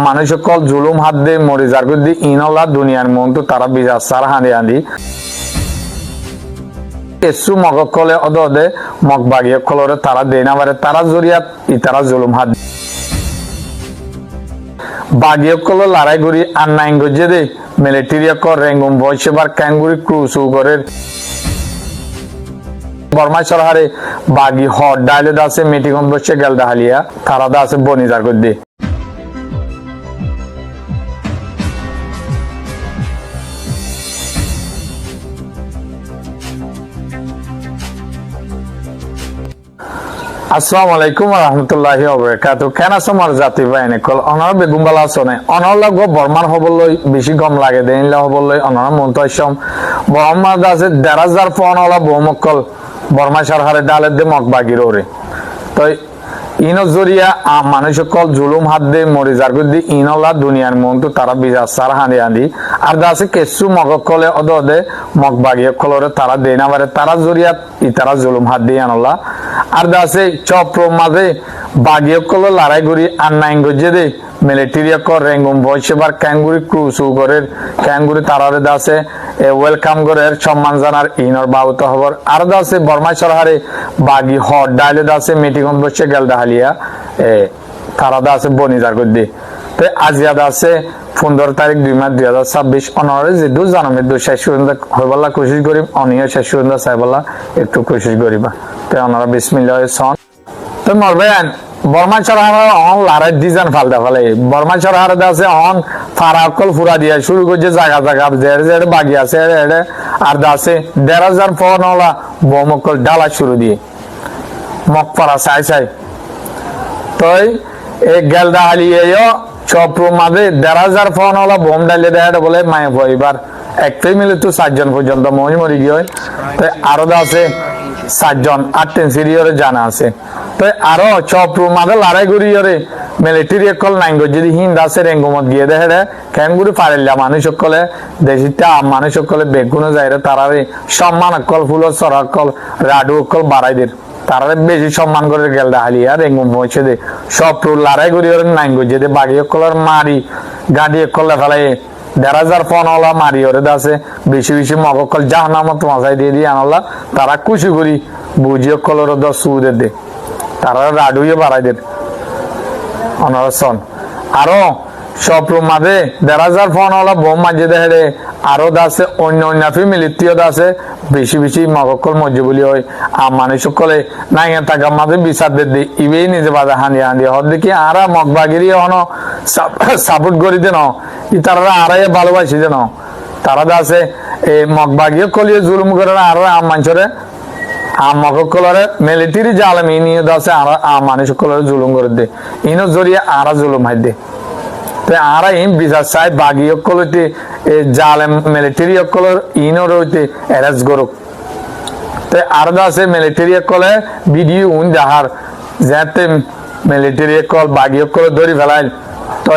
মানুষ সকল জুলুম হাত দিয়ে মরে যার দি ইনলা দুনিয়ার মন তো তারা বিজার সার হাঁদি হাঁদি এসু মগকলে অদে মগ বাগিয়ে কলরে তারা দেয় না পারে তারা জরিয়াত ই তারা জুলুম হাত বাগিয়ে কল লড়াই করি আর নাইন গজে দে মিলিটারি কর রেঙ্গুম বয়সে বার ক্যাঙ্গুরি ক্রুসু করে বর্মা সরহারে বাগি হট ডাইলে দাসে মিটিং বসে গেল দাহালিয়া তারা দাসে বনিজার করে দে আসসালামু আলাইকুম ওয়া রাহমাতুল্লাহি ওয়া বারাকাতুহু কেন সমার জাতি বাইনে কল অনার বেগুম বালা সনে অনার লাগো বর্মার হবলই বেশি গম লাগে দেনলা হবলই অনার মন্তসম বর্মা দাসে 10000 ফোন হলা বহুমকল বর্মা সরকারে ডালে দে মগ বাগির ওরে তো ইনো জরিয়া মানুষ সকল জুলুম হাত দে মরে যার দি ইনলা দুনিয়ার মন তো তারা বিজার সার হাঁদি হাঁদি আর দাসে কেসু মগকলে অদে মগ বাগিয়ে কলরে তারা দেয় না পারে তারা জরিয়া ই তারা জুলুম হাত দিয়ে আনলা আর দাসে চপ্র মাঝে বাগিয়ে কল লড়াই করি আর নাইন গজে দে মিলিটারি কর রেঙ্গুম বয়সে বার ক্যাঙ্গুরি ক্রুসু করে ক্যাঙ্গুরি তারারে দাসে ওয়েলকাম করে সম্মান জানার ইনর বাউত খবর আর দাসে বর্মা সরহারে বাগি হট ডাইলে দাসে মিটিং বসে গেল দাহালিয়া তারা দাসে বনিজার করে দি তো আজিয়া দাসে 15 তারিখ 2 মাস 2026 অনরে যে 2 জানুয়ারি 2 শেষ পর্যন্ত হইবলা কোশিশ করিম অনিয় শেষ পর্যন্ত চাইবলা একটু কোশিশ করিবা তো অনরা বিসমিল্লাহ সন তো মরবেন বর্মা সরহারে অন লারে ডিজাইন ফালদা ফেলে বর্মা সরহারে দাসে অন ফারাকল ফুরা দিয়া শুরু করছে জায়গা জায়গা জেড়ে বাগি আছে এড়ে আর দাসে 10000 ফোন হলা বমকল ডালা শুরু দিয়ে মক পারা চাই চাই তই এ গেলদা হালিয়েও চপ্র মাঝে 10000 ফোন হলা বোম ডালে দেয় বলে মায়ে এবার একটাই মিলে তো 7 জন পর্যন্ত মই মরি গিয়ে তো আরো দাসে 7 জন 8 সিরিয়রে জানা আছে তো আরো চপ্র মাঝে লড়াই করিয়রে মিলিটারি কল নাইন যদি হিন্দ আছে রেঙ্গুমত গিয়ে দেখে ক্যাঙ্গুরি ফাড়িলা মানুষ সকলে দেশিটা মানুষ সকলে বেগুনো যাইরে তারারে সম্মান কল ফুল সরা কল রাডু কল বাড়াই দের তারা বেশি সম্মান করে গেল হালিয়া রেঙ্গুম পৌঁছে দে সব লড়াই করি নাইন গজে দে বাগি কলর মারি গাড়ি কলে ফেলাই 10000 ফোন হলা মারি ওরে দাসে বেশি বেশি মগকল জাহান্নামত মাথায় দিয়ে দিয়ে আনলা তারা খুশি করি বুঝিয়ে কলর দশ সুদে দে তারা রাডুয়ে বাড়াই দে অনরসন আরো সব মাঝে 10000 ফোন হলা বোম মাঝে দেখে আরো দাসে অন্য অন্য ফ্যামিলিও দাসে বেশি বেশি মগকল মজে বলি হয় আর মানুষ সকলে নাই টাকা মাঝে বিচার দে ইবেই নিজে বাজে হাঁদি হাঁদি হর দেখি আরা মগবাগিরি হন সাপোর্ট করি দেন ই তারা আড়াই ভালোবাসি দেন তারা দাসে এই মগবাগিও কলিয়ে জুলুম করে আরো আম মানুষরে আম মগকলরে মিলিটারি জালেম ইনিও দাসে আর মানুষ সকলের জুলুম করে দে ইনো জড়িয়ে আরা জুলুম হাই দে আর বিচার চাই বাগি অকলতে জালেম মিলিটারি অকলর ইনর হইতে এরেজ গরুক আর আছে মিলিটারি অকলে ভিডিও উন যাহার যাতে মিলিটারি অকল বাগি অকল ধরি ফেলাইল তো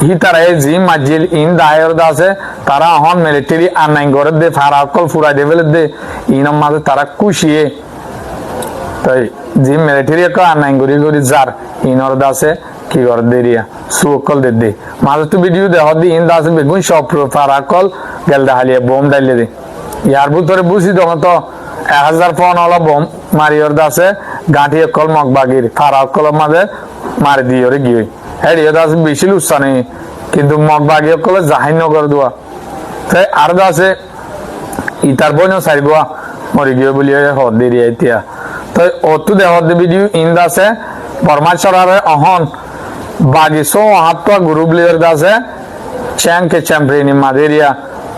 হি তারা জি মাজিল ইন দায়ের আছে তারা হন মিলিটারি আর নাই করে দে ফারা অকল ফুরাই দে ফেলে দে ইনর মাঝে তারা খুশিয়ে তাই জি মিলিটারি অকল আর নাই করি করি যার ইনর দাসে কি করে দেরিয়া সুকল দে মাঝে তো ভিডিও দেহ দি ইন দাসে বেগুন সব ফারাকল গেল দাহালিয়া বোম ডাইলে দে ইয়ার ভিতরে বুঝি তখন তো 1000 ফোন হলো বোম মারিয়র দাসে গাঁঠি কল মগবাগির ফারাকল মাঝে মারি দিয়রে গিয়ে হেডিও দাস বেশি লুচ্ছা নেই কিন্তু মগবাগি কলে জাহিন করে দেওয়া তাই আর দাসে ইতার বইনও সারিবা মরি গিয়ে বলি হদ দেরিয়া এতিয়া তাই অত দেহ ভিডিও ইন দাসে বর্মা সরারে অহন বাগিসো হাতটা গ্রুপ লিডার দাসে চ্যাংকে চ্যাম্পিয়ন মাদেরিয়া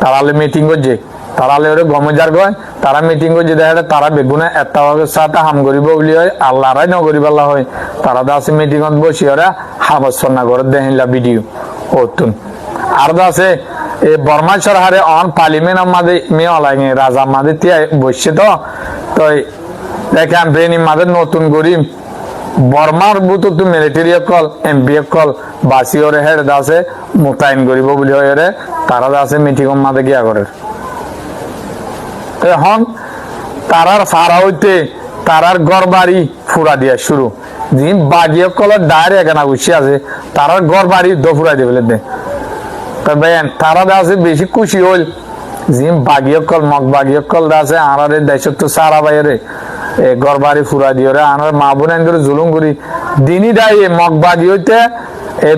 তারালে মিটিং করছে তারালে ওরে গমজার গয় তারা মিটিং করছে দেখে তারা বেগুনে একটা সাথে হাম করিব বলি হয় আল্লাহরাই নগরি পাল্লা হয় তারা দাসে মিটিংত বসি ওরা হাবসনা করে দেখিলা ভিডিও অতুন আর দাসে এই বর্মা সরহারে অন পার্লিমেন্ট মাদে মেয়ে লাগে রাজা মাদে তিয়া বসছে তো ক্যাম্পেইন মাদে নতুন করিম বর্মার বুতো তো মিলিটারি কল এমপি কল বাসি ওরে হেড দাসে মোতায়েন করিব বলি হয় তারা দাসে মিটিং মাদে গিয়া করে এখন তারার ফারা হইতে তারার ঘর বাড়ি ফুরা দিয়া শুরু যে বাগি কলের ডায়ের এখানে বসে আছে তারা ঘর বাড়ি দফুরাই দেবে দে তবে তারা আছে বেশি খুশি হইল যে বাগি কল মগ বাগি কল আছে আর দেশ তো সারা বাইরে ঘর বাড়ি ফুরা দিয়ে আর মা বোন করে জুলুম করি দিনই ডাইয়ে মগ বাগি হইতে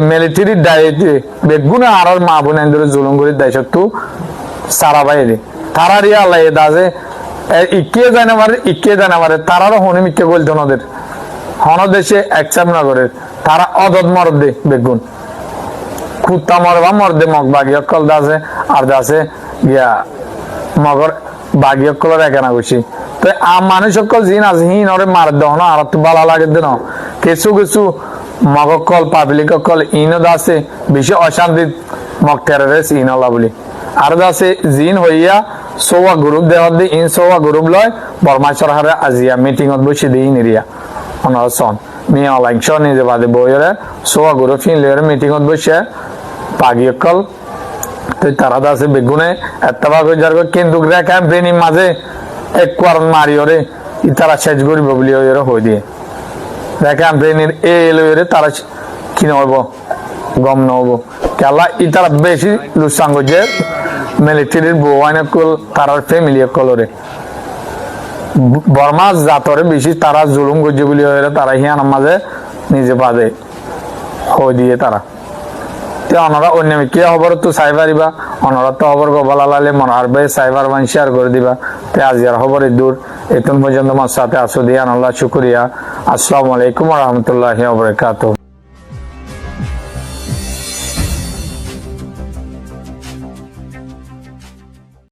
মিলিটারি ডাইতে বেগুন আর মা বোন করে জুলুম করি দেশ তো সারা বাইরে তারা রিয়া আল্লাহ আছে ইকে জানে পারে তারারও হনি মিকে বলতো ওদের হন দেশে একসাপ না করে তারা অদত মরদে বেগুন কুত্তা মরবা মরদে মগ বাগি অকল দাসে আর দাসে গিয়া মগর বাগি অকলের একানা গুছি তো মানুষ অকল জিন আছে হিন ওরে মার দেহ না আর তো বালা লাগে দেন কিছু কিছু মগ অকল পাবলিক অকল ইনো দাসে বেশি অশান্তি মগ টেররিস্ট ইনলা বলি আর দাসে জিন হইয়া সোয়া গ্রুপ দেওয়ার দি ইন সোয়া গ্রুপ লয় বর্মা সরকারের আজিয়া মিটিংত বসে দিই নিরিয়া অনার সন মিয়া অলাইকশন নিজে বাদে বইরে সোয়া গ্রুপ ফিন লয়ের মিটিংত বসে পাগি অকল তো তারা দাসে বেগুনে এতবা কই যার কিন্তু গ্রা ক্যাম্পেইনিং মাঝে এক কোয়ারন মারিওরে ইতারা শেষ করিব বলি ওরে হই দিয়ে গ্রা ক্যাম্পেইনের এ লয়ের তারা কিনে হইব গম নহব কেলা ইতারা বেশি লুসাঙ্গ যে মিলিটারির বউয়াইনা কল তারার ফ্যামিলি কলরে বর্মা জাতরে বেশি তারা জুলুম করছে বলি তারা হিয়ান মাঝে নিজে বাদে হই দিয়ে তারা অনরা অন্য কে খবর তো চাই পারিবা অনরা তো খবর গবালা লালে মন আরবে সাইবার মান শেয়ার করে দিবা তে আজিয়ার খবর দূর এতন পর্যন্ত আমার সাথে আসো দিয়া আল্লাহ শুকরিয়া আসসালামু আলাইকুম ওয়া রাহমাতুল্লাহি ওয়া বারাকাতুহু।